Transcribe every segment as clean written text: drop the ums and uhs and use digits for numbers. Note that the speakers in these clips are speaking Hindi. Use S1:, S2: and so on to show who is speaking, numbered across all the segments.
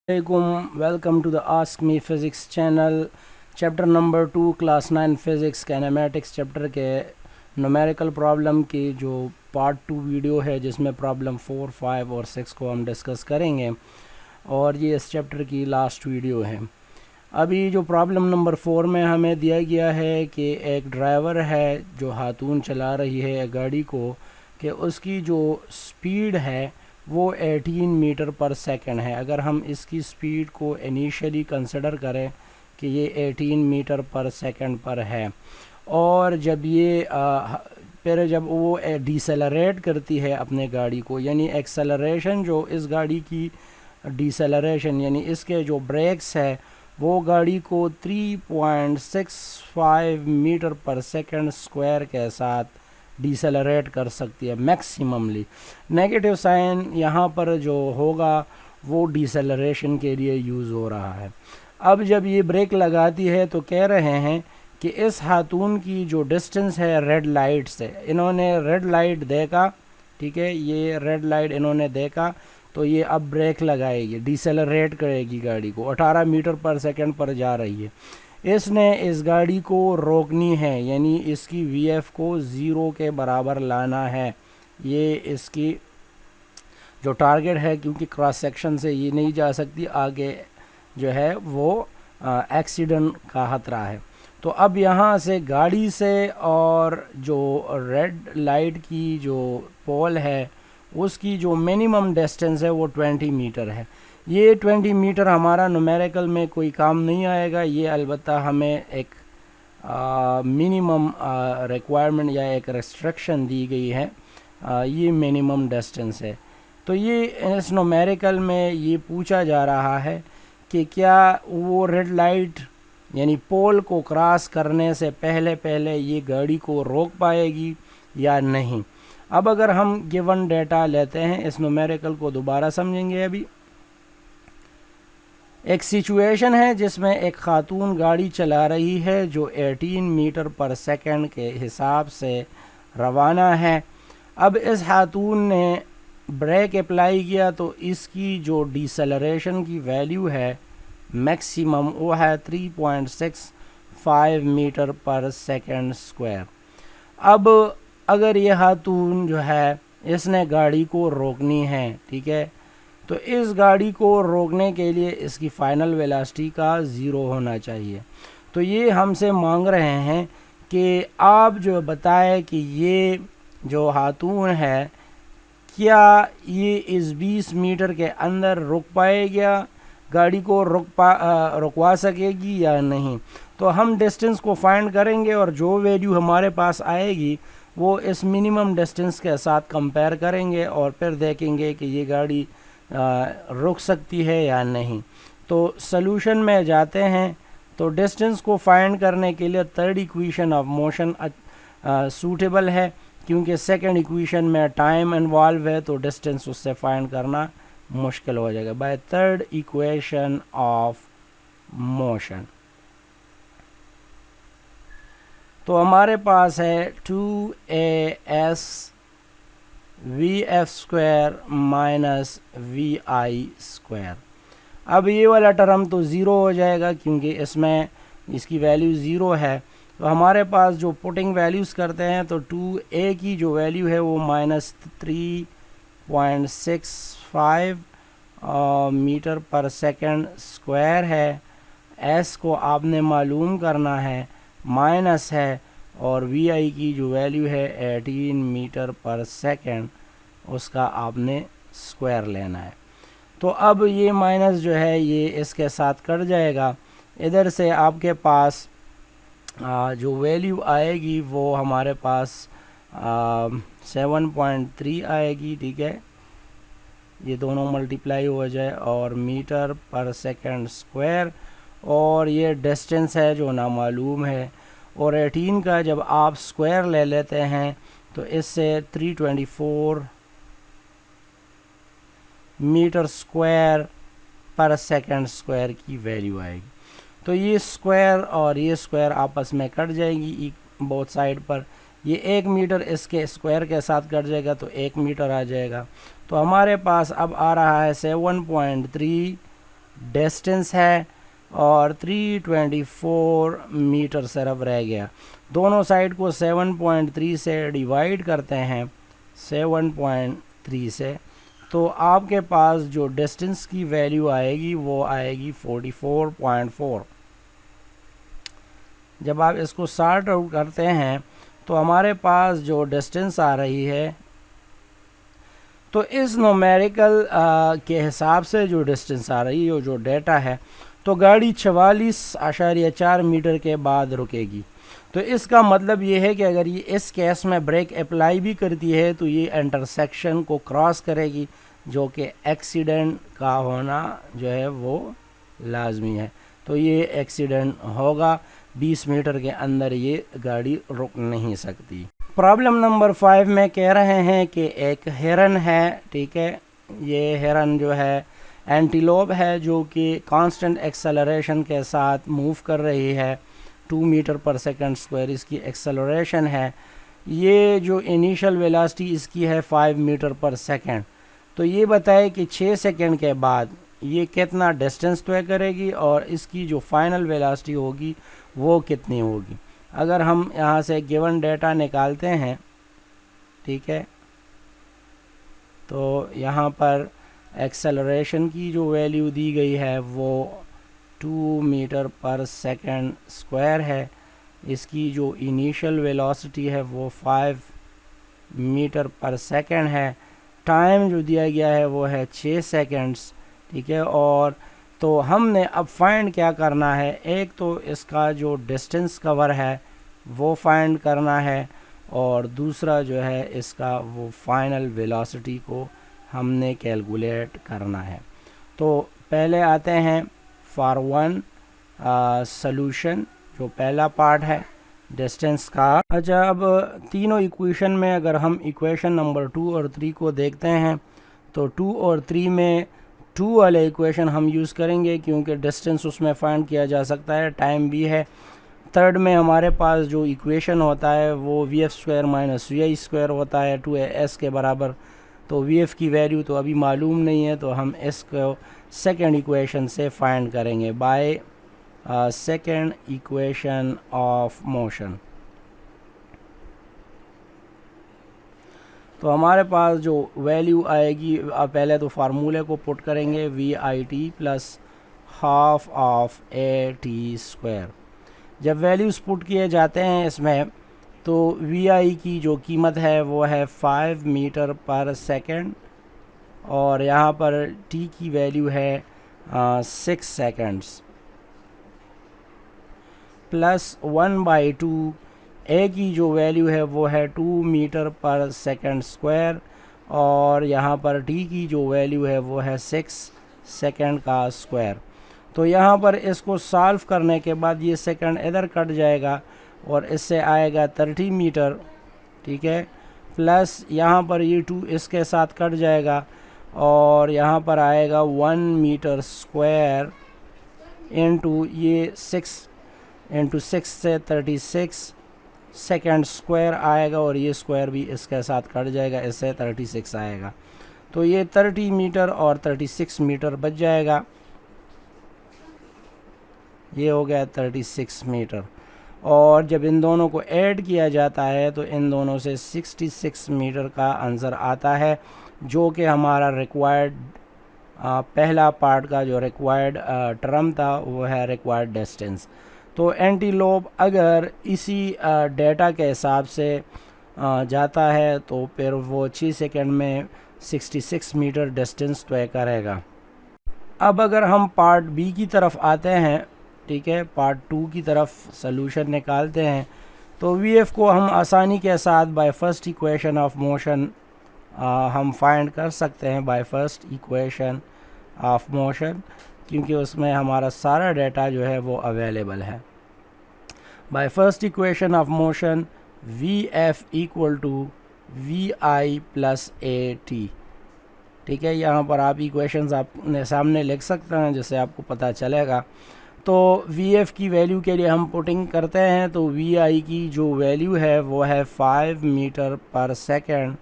S1: Welcome to the ask me physics channel. Chapter number 2 class 9 physics kinematics chapter के न्यूमेरिकल प्रॉब्लम की जो पार्ट 2 वीडियो है, जिसमें प्रॉब्लम 4, 5 और 6 को हम डिस्कस करेंगे, और ये इस चैप्टर की लास्ट वीडियो है। अभी जो प्रॉब्लम नंबर 4 में हमें दिया गया है कि एक ड्राइवर है जो हाथून चला रही है गाड़ी को, कि उसकी जो स्पीड है वो 18 मीटर पर सेकंड है। अगर हम इसकी स्पीड को इनिशियली कंसिडर करें कि ये 18 मीटर पर सेकंड पर है, और जब ये फिर जब वो डिसेलरेट करती है अपने गाड़ी को, यानी एक्सेलरेशन जो इस गाड़ी की डिसेलरेशन यानी इसके जो ब्रेक्स है वो गाड़ी को 3.65 मीटर पर सेकंड स्क्वायर के साथ डिसेलरेट कर सकती है मैक्सिममली। नेगेटिव साइन यहाँ पर जो होगा वो डिसेलरेशन के लिए यूज़ हो रहा है। अब जब ये ब्रेक लगाती है तो कह रहे हैं कि इस हाथून की जो डिस्टेंस है रेड लाइट से, इन्होंने रेड लाइट देखा, ठीक है, ये रेड लाइट इन्होंने देखा, तो ये अब ब्रेक लगाएगी, डिसेलरेट करेगी गाड़ी को, 18 मीटर पर सेकंड पर जा रही है। इसने इस गाड़ी को रोकनी है, यानी इसकी वीएफ को ज़ीरो के बराबर लाना है। ये इसकी जो टारगेट है, क्योंकि क्रॉस सेक्शन से ये नहीं जा सकती आगे, जो है वो एक्सीडेंट का खतरा है। तो अब यहाँ से गाड़ी से और जो रेड लाइट की जो पोल है उसकी जो मिनिमम डिस्टेंस है वो 20 मीटर है। ये 20 मीटर हमारा न्यूमेरिकल में कोई काम नहीं आएगा, ये अलबत्ता हमें एक मिनिमम रिक्वायरमेंट या एक रेस्ट्रिक्शन दी गई है, ये मिनिमम डिस्टेंस है। तो ये इस न्यूमेरिकल में ये पूछा जा रहा है कि क्या वो रेड लाइट यानी पोल को क्रॉस करने से पहले पहले ये गाड़ी को रोक पाएगी या नहीं। अब अगर हम गिवन डेटा लेते हैं, इस न्यूमेरिकल को दोबारा समझेंगे। अभी एक सिचुएशन है जिसमें एक खातून गाड़ी चला रही है जो 18 मीटर पर सेकंड के हिसाब से रवाना है। अब इस खातून ने ब्रेक अप्लाई किया तो इसकी जो डिसेलरेशन की वैल्यू है मैक्सिमम वो है 3.65 मीटर पर सेकंड स्क्वायर। अब अगर ये खातून जो है इसने गाड़ी को रोकनी है, ठीक है, तो इस गाड़ी को रोकने के लिए इसकी फाइनल वेलोसिटी का ज़ीरो होना चाहिए। तो ये हमसे मांग रहे हैं कि आप जो बताएं कि ये जो खातून है क्या ये इस 20 मीटर के अंदर रुक पाएगा, गाड़ी को रुकवा सकेगी या नहीं। तो हम डिस्टेंस को फाइंड करेंगे और जो वैल्यू हमारे पास आएगी वो इस मिनिमम डिस्टेंस के साथ कंपेयर करेंगे और फिर देखेंगे कि ये गाड़ी रुक सकती है या नहीं। तो सॉल्यूशन में जाते हैं। तो डिस्टेंस को फाइंड करने के लिए third equation of motion suitable है, क्योंकि सेकंड इक्वेशन में टाइम इन्वॉल्व है, तो डिस्टेंस उससे फाइंड करना मुश्किल हो जाएगा। Bye third equation of motion तो हमारे पास है 2as vf square minus vi square. अब ये वाला टर्म तो ज़ीरो हो जाएगा क्योंकि इसमें इसकी वैल्यू ज़ीरो है। तो हमारे पास जो पुटिंग वैल्यूज़ करते हैं तो 2a की जो वैल्यू है वो -3.65 मीटर पर सेकंड स्क्वायर है। s को आपने मालूम करना है, माइनस है, और vi की जो वैल्यू है 18 मीटर पर सेकंड, उसका आपने स्क्वायर लेना है। तो अब ये माइनस जो है ये इसके साथ कट जाएगा। इधर से आपके पास जो वैल्यू आएगी वो हमारे पास 7.3 आएगी, ठीक है, ये दोनों मल्टीप्लाई हो जाए, और मीटर पर सेकंड स्क्वायर, और ये डिस्टेंस है जो नामालूम है, और 18 का जब आप स्क्वायर ले लेते हैं तो इससे 324 मीटर स्क्वायर पर सेकंड स्क्वायर की वैल्यू आएगी। तो ये स्क्वायर और ये स्क्वायर आपस में कट जाएगी बोथ साइड पर। ये 1 मीटर इसके स्क्वायर के साथ कट जाएगा तो 1 मीटर आ जाएगा। तो हमारे पास अब आ रहा है 7.3 डिस्टेंस है और 324 मीटर सिर्फ रह गया। दोनों साइड को 7.3 से डिवाइड करते हैं, 7.3 से, तो आपके पास जो डिस्टेंस की वैल्यू आएगी वो आएगी 44.4। जब आप इसको सॉर्ट आउट करते हैं तो हमारे पास जो डिस्टेंस आ रही है, तो इस नोमेरिकल के हिसाब से जो डिस्टेंस आ रही है, जो डेटा है, तो गाड़ी 44.4 मीटर के बाद रुकेगी। तो इसका मतलब ये है कि अगर ये इस केस में ब्रेक अप्लाई भी करती है तो ये इंटरसेक्शन को क्रॉस करेगी, जो कि एक्सीडेंट का होना जो है वो लाजमी है। तो ये एक्सीडेंट होगा, 20 मीटर के अंदर ये गाड़ी रुक नहीं सकती। प्रॉब्लम नंबर 5 में कह रहे हैं कि एक हिरन है, ठीक है, ये हिरन जो है एंटीलोप है, जो कि कांस्टेंट एक्सेलरेशन के साथ मूव कर रही है, 2 मीटर पर सेकंड स्क्वायर इसकी एक्सेलरेशन है। ये जो इनिशियल वेलोसिटी इसकी है 5 मीटर पर सेकंड। तो ये बताए कि 6 सेकंड के बाद ये कितना डिस्टेंस तय करेगी और इसकी जो फाइनल वेलोसिटी होगी वो कितनी होगी। अगर हम यहाँ से गिवन डेटा निकालते हैं, ठीक है, तो यहाँ पर एक्सेलरेशन की जो वैल्यू दी गई है वो 2 मीटर पर सेकंड स्क्वायर है। इसकी जो इनिशियल वेलोसिटी है वो 5 मीटर पर सेकंड है। टाइम जो दिया गया है वो है 6 सेकंड्स, ठीक है। और तो हमने अब फाइंड क्या करना है, एक तो इसका जो डिस्टेंस कवर है वो फाइंड करना है, और दूसरा जो है इसका वो फाइनल वेलोसिटी को हमने कैलकुलेट करना है। तो पहले आते हैं फॉर वन सॉल्यूशन, जो पहला पार्ट है डिस्टेंस का। अच्छा, अब तीनों इक्वेशन में अगर हम इक्वेशन नंबर 2 और 3 को देखते हैं तो 2 और 3 में 2 वाले इक्वेशन हम यूज़ करेंगे क्योंकि डिस्टेंस उसमें फाइंड किया जा सकता है, टाइम भी है। थर्ड में हमारे पास जो इक्वेशन होता है वो VF² माइनस VI² होता है 2AS के बराबर। तो VF की वैल्यू तो अभी मालूम नहीं है, तो हम इसको सेकेंड इक्वेशन से फाइंड करेंगे by second equation of motion. तो हमारे पास जो वैल्यू आएगी, पहले तो फार्मूले को पुट करेंगे, VIT plus half of AT²। जब वैल्यूज़ पुट किए जाते हैं इसमें तो VI की जो कीमत है वो है 5 मीटर पर सेकंड, और यहाँ पर T की वैल्यू है 6 सेकंड्स, प्लस 1/2 A की जो वैल्यू है वो है 2 मीटर पर सेकंड स्क्वायर, और यहाँ पर T की जो वैल्यू है वो है 6 सेकंड का स्क्वायर। तो यहाँ पर इसको सॉल्व करने के बाद ये सेकंड इधर कट जाएगा और इससे आएगा 30 मीटर, ठीक है, प्लस यहाँ पर ये 2 इसके साथ कट जाएगा और यहाँ पर आएगा 1 मीटर स्क्वायर इनटू ये 6 इंटू 6 से 36 सेकंड स्क्वायर आएगा, और ये स्क्वायर भी इसके साथ कट जाएगा, इससे 36 आएगा। तो ये 30 मीटर और 36 मीटर बच जाएगा, ये हो गया 36 मीटर। और जब इन दोनों को ऐड किया जाता है तो इन दोनों से 66 मीटर का आंसर आता है, जो कि हमारा रिक्वायर्ड पहला पार्ट का जो रिक्वायर्ड टर्म था वो है रिक्वायर्ड डिस्टेंस। तो एंटीलोप अगर इसी डेटा के हिसाब से जाता है तो फिर वो 6 सेकंड में 66 मीटर डिस्टेंस तय करेगा। अब अगर हम पार्ट बी की तरफ आते हैं, ठीक है, पार्ट 2 की तरफ सॉल्यूशन निकालते हैं, तो VF को हम आसानी के साथ bye first equation of motion हम फाइंड कर सकते हैं, bye first equation of motion, क्योंकि उसमें हमारा सारा डेटा जो है वो अवेलेबल है। By first equation of motion VF equal to VI plus AT, ठीक है। यहाँ पर आप इक्वेशंस आपने सामने लिख सकते हैं जिससे आपको पता चलेगा। तो VF की वैल्यू के लिए हम पुटिंग करते हैं, तो VI की जो वैल्यू है वो है 5 मीटर पर सेकंड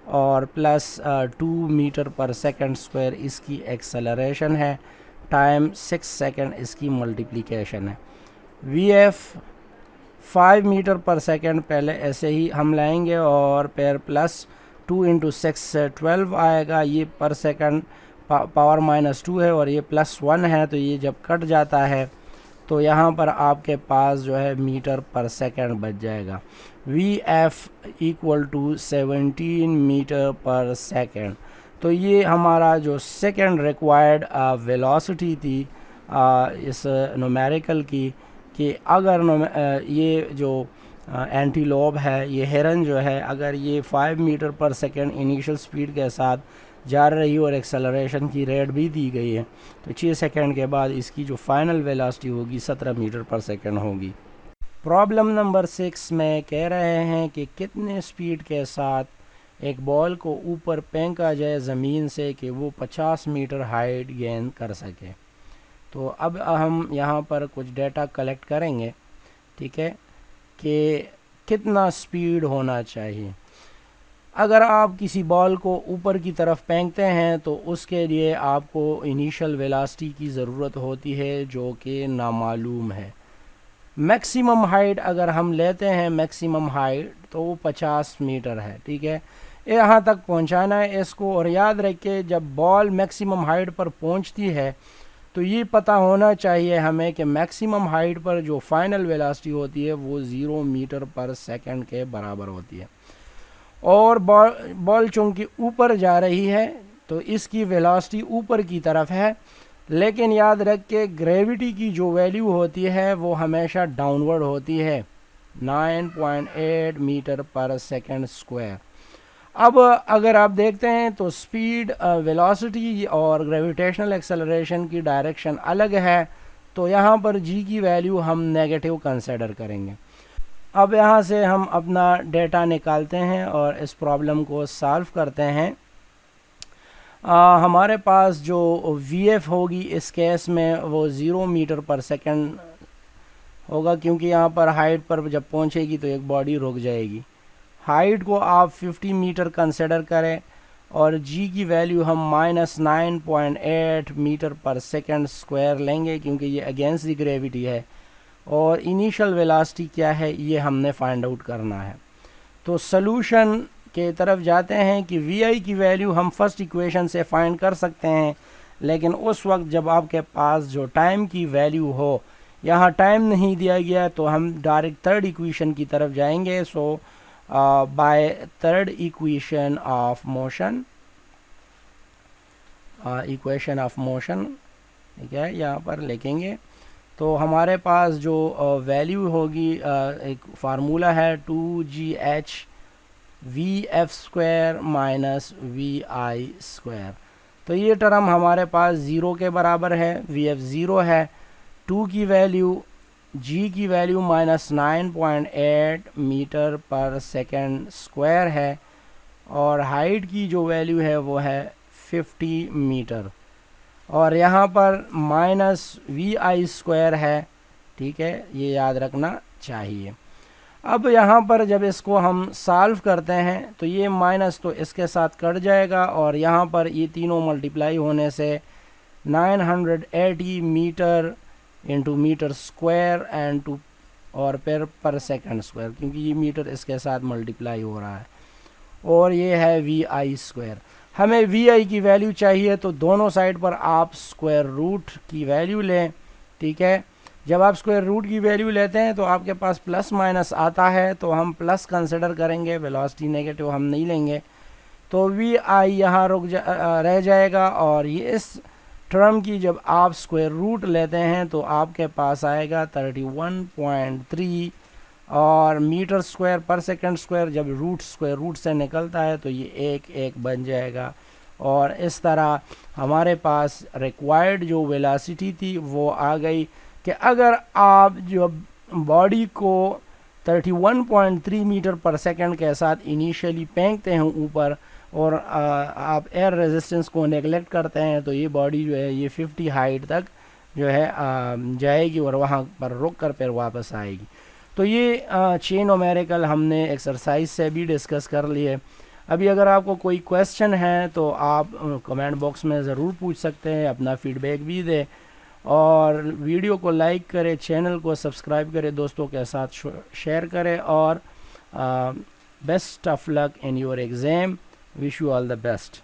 S1: और plus 2 metre per second square इसकी एक्सेलरेशन है, टाइम 6 सेकंड इसकी मल्टीप्लिकेशन है। V F 5 metre per second पहले ऐसे ही हम लाएंगे और फिर प्लस 2 इंटू 6 से 12 आएगा। ये पर सेकंड पावर -2 है और ये +1 है, तो ये जब कट जाता है तो यहाँ पर आपके पास जो है मीटर पर सेकंड बच जाएगा। V F equal to 17 metre per second. तो ये हमारा जो सेकंड रिक्वायर्ड वेलोसिटी थी इस न्यूमेरिकल की, कि अगर ये जो एंटीलोप है, ये हेरन जो है, अगर ये 5 metre per second initial speed के साथ जा रही और एक्सेलरेशन की रेट भी दी गई है, तो 6 सेकंड के बाद इसकी जो फाइनल वेलोसिटी होगी 17 मीटर पर सेकंड होगी। प्रॉब्लम नंबर 6 में कह रहे हैं कि कितने स्पीड के साथ एक बॉल को ऊपर फेंका जाए ज़मीन से कि वो 50 मीटर हाइट गेन कर सके। तो अब हम यहाँ पर कुछ डेटा कलेक्ट करेंगे, ठीक है, कि कितना स्पीड होना चाहिए। अगर आप किसी बॉल को ऊपर की तरफ फेंकते हैं तो उसके लिए आपको इनिशियल वेलोसिटी की ज़रूरत होती है जो कि नामालूम है। मैक्सिमम हाइट अगर हम लेते हैं, मैक्सिमम हाइट तो वो 50 मीटर है, ठीक है। यहाँ तक पहुँचाना है इसको, और याद रखिए जब बॉल मैक्सिमम हाइट पर पहुँचती है तो ये पता होना चाहिए हमें कि मैक्सिमम हाइट पर जो फाइनल वेलोसिटी होती है वो 0 मीटर पर सेकंड के बराबर होती है। और बॉल चूँकि ऊपर जा रही है तो इसकी वेलोसिटी ऊपर की तरफ है, लेकिन याद रख के ग्रेविटी की जो वैल्यू होती है वो हमेशा डाउनवर्ड होती है, 9.8 मीटर पर सेकंड स्क्वायर। अब अगर आप देखते हैं तो स्पीड, वेलोसिटी और ग्रेविटेशनल एक्सेलरेशन की डायरेक्शन अलग है, तो यहाँ पर जी की वैल्यू हम नेगेटिव कंसिडर करेंगे। अब यहाँ से हम अपना डेटा निकालते हैं और इस प्रॉब्लम को सॉल्व करते हैं। हमारे पास जो वी एफ होगी इस केस में वो 0 मीटर पर सेकंड होगा, क्योंकि यहाँ पर हाइट पर जब पहुँचेगी तो एक बॉडी रुक जाएगी। हाइट को आप 50 मीटर कंसिडर करें और जी की वैल्यू हम -9.8 मीटर पर सेकंड स्क्वायर लेंगे, क्योंकि ये अगेंस्ट द ग्रेविटी है। और इनिशियल वेलोसिटी क्या है ये हमने फाइंड आउट करना है। तो सॉल्यूशन के तरफ जाते हैं कि वी आई की वैल्यू हम फर्स्ट इक्वेशन से फाइंड कर सकते हैं, लेकिन उस वक्त जब आपके पास जो टाइम की वैल्यू हो, यहाँ टाइम नहीं दिया गया तो हम डायरेक्ट थर्ड इक्वेशन की तरफ जाएंगे। So by third equation of motion, equation of motion, ठीक है, यहाँ पर लिखेंगे। तो हमारे पास जो वैल्यू होगी, एक फार्मूला है 2gh V F square minus V I square. तो ये टर्म हमारे पास 0 के बराबर है, वी एफ 0 है, 2 की वैल्यू, जी की value -9.8 metre per second square है, और हाइट की जो वैल्यू है वो है 50 मीटर, और यहाँ पर -vi² है, ठीक है, ये याद रखना चाहिए। अब यहाँ पर जब इसको हम सॉल्व करते हैं तो ये माइनस तो इसके साथ कट जाएगा, और यहाँ पर ये तीनों मल्टीप्लाई होने से 980 metre into metre square and two, और फिर पर सेकंड स्क्वायर, क्योंकि ये मीटर इसके साथ मल्टीप्लाई हो रहा है, और ये है vi²। हमें vi की वैल्यू चाहिए तो दोनों साइड पर आप स्क्वायर रूट की वैल्यू लें, ठीक है। जब आप स्क्वायर रूट की वैल्यू लेते हैं तो आपके पास प्लस माइनस आता है, तो हम प्लस कंसिडर करेंगे, वेलोसिटी नेगेटिव हम नहीं लेंगे। तो वी आई यहाँ रह जाएगा, और ये इस टर्म की जब आप स्क्वायर रूट लेते हैं तो आपके पास आएगा 31.3, और मीटर स्क्वायर पर सेकंड स्क्वायर जब स्क्वायर रूट से निकलता है तो ये 1 बन जाएगा। और इस तरह हमारे पास रिक्वायर्ड जो वेलोसिटी थी वो आ गई, कि अगर आप जो बॉडी को 31.3 मीटर पर सेकंड के साथ इनिशियली फेंकते हैं ऊपर, और आप एयर रेजिस्टेंस को नेगलेक्ट करते हैं, तो ये बॉडी जो है ये 50 हाइट तक जो है जाएगी और वहाँ पर रुक कर फिर वापस आएगी। तो ये चेन न्यूमेरिकल हमने एक्सरसाइज से भी डिस्कस कर लिए। अभी अगर आपको कोई क्वेश्चन है तो आप कमेंट बॉक्स में ज़रूर पूछ सकते हैं, अपना फीडबैक भी दें और वीडियो को लाइक करें, चैनल को सब्सक्राइब करें, दोस्तों के साथ शेयर करें और best of luck in your exam, wish you all the best.